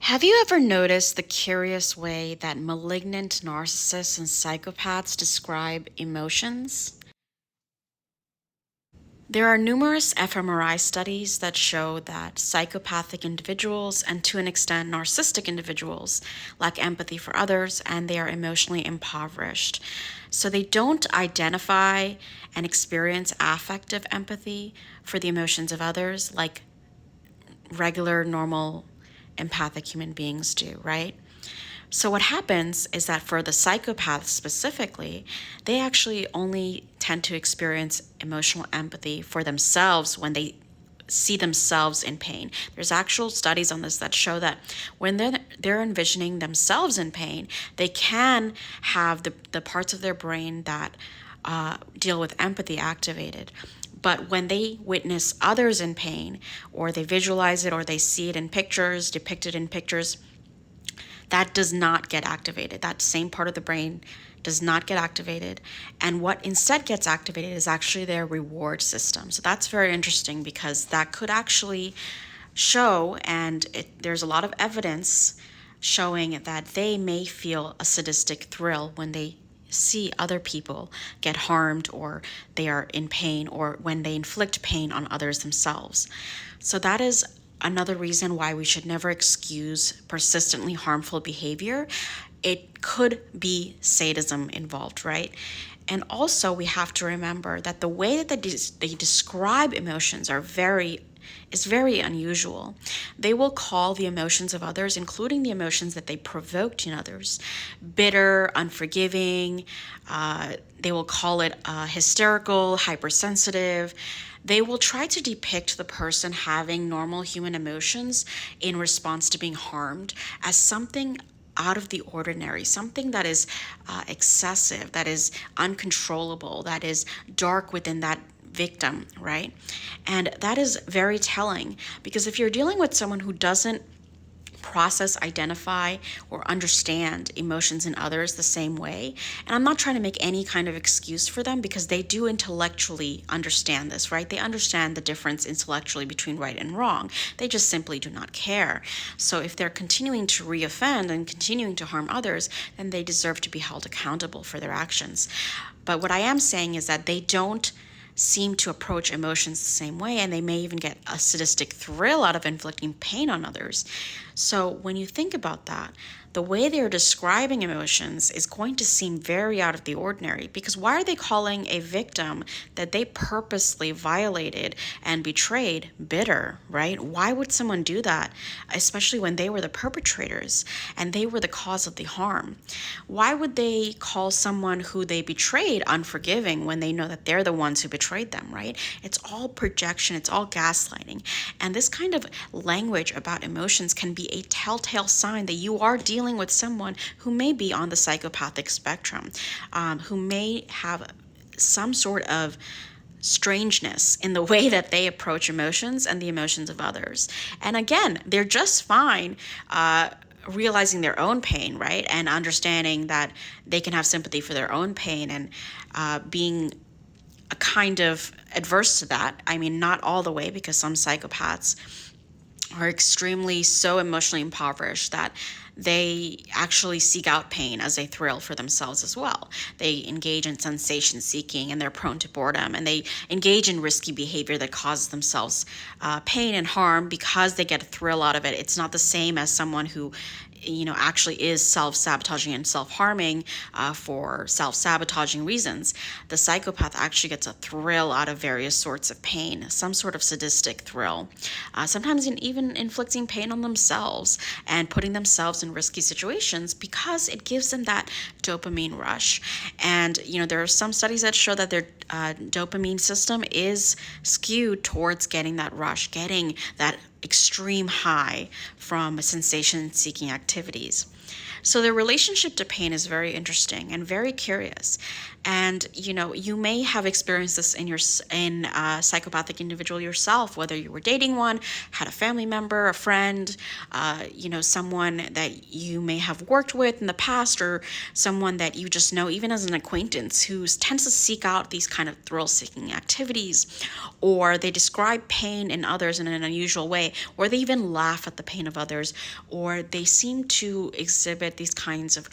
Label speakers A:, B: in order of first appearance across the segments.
A: Have you ever noticed the curious way that malignant narcissists and psychopaths describe emotions? There are numerous fMRI studies that show that psychopathic individuals and to an extent narcissistic individuals lack empathy for others and they are emotionally impoverished. So they don't identify and experience affective empathy for the emotions of others like regular, normal, empathic human beings do, right? So, what happens is that for the psychopaths specifically, they actually only tend to experience emotional empathy for themselves when they see themselves in pain. There's actual studies on this that show that when they're envisioning themselves in pain, they can have the parts of their brain that deal with empathy activated. But when they witness others in pain, or they visualize it, or they see it in pictures, depicted in pictures, that does not get activated. That same part of the brain does not get activated. And what instead gets activated is actually their reward system. So that's very interesting because that could actually show, and there's a lot of evidence showing that they may feel a sadistic thrill when they see other people get harmed or they are in pain or when they inflict pain on others themselves. So that is another reason why we should never excuse persistently harmful behavior. It could be sadism involved, right? And also we have to remember that the way that they describe emotions is very unusual. They will call the emotions of others, including the emotions that they provoked in others, bitter, unforgiving. They will call it hysterical, hypersensitive. They will try to depict the person having normal human emotions in response to being harmed as something out of the ordinary, something that is excessive, that is uncontrollable, that is dark within that victim, right? And that is very telling because if you're dealing with someone who doesn't process, identify, or understand emotions in others the same way. And I'm not trying to make any kind of excuse for them because they do intellectually understand this, right? They understand the difference intellectually between right and wrong. They just simply do not care. So if they're continuing to reoffend and continuing to harm others, then they deserve to be held accountable for their actions. But what I am saying is that they don't seem to approach emotions the same way, and they may even get a sadistic thrill out of inflicting pain on others. So when you think about that, the way they're describing emotions is going to seem very out of the ordinary because why are they calling a victim that they purposely violated and betrayed bitter, right? Why would someone do that, especially when they were the perpetrators and they were the cause of the harm? Why would they call someone who they betrayed unforgiving when they know that they're the ones who betrayed them, right? It's all projection, it's all gaslighting. And this kind of language about emotions can be a telltale sign that you are dealing with someone who may be on the psychopathic spectrum, who may have some sort of strangeness in the way that they approach emotions and the emotions of others. And again, they're just fine realizing their own pain, right? And understanding that they can have sympathy for their own pain and being a kind of adverse to that. I mean, not all the way because some psychopaths are extremely so emotionally impoverished that they actually seek out pain as a thrill for themselves as well. They engage in sensation seeking and they're prone to boredom and they engage in risky behavior that causes themselves pain and harm because they get a thrill out of it. It's not the same as someone who actually is self-sabotaging and self-harming for self-sabotaging reasons. The psychopath actually gets a thrill out of various sorts of pain, some sort of sadistic thrill, sometimes even inflicting pain on themselves and putting themselves in risky situations because it gives them that dopamine rush. And, there are some studies that show that their dopamine system is skewed towards getting that rush, getting that extreme high from sensation-seeking activities. So the relationship to pain is very interesting and very curious. And you may have experienced this in a psychopathic individual yourself, whether you were dating one, had a family member, a friend, someone that you may have worked with in the past, or someone that you just know, even as an acquaintance, who tends to seek out these kind of thrill-seeking activities, or they describe pain in others in an unusual way. way, or they even laugh at the pain of others, or they seem to exhibit these kinds of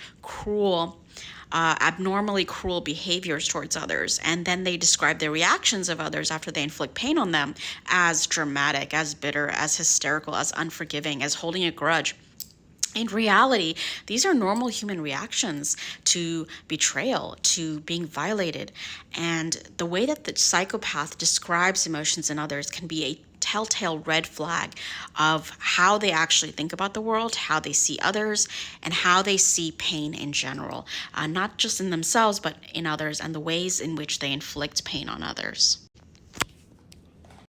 A: abnormally cruel behaviors towards others. And then they describe the reactions of others after they inflict pain on them as dramatic, as bitter, as hysterical, as unforgiving, as holding a grudge. In reality, these are normal human reactions to betrayal, to being violated. And the way that the psychopath describes emotions in others can be a telltale red flag of how they actually think about the world, how they see others, and how they see pain in general, not just in themselves, but in others, and the ways in which they inflict pain on others.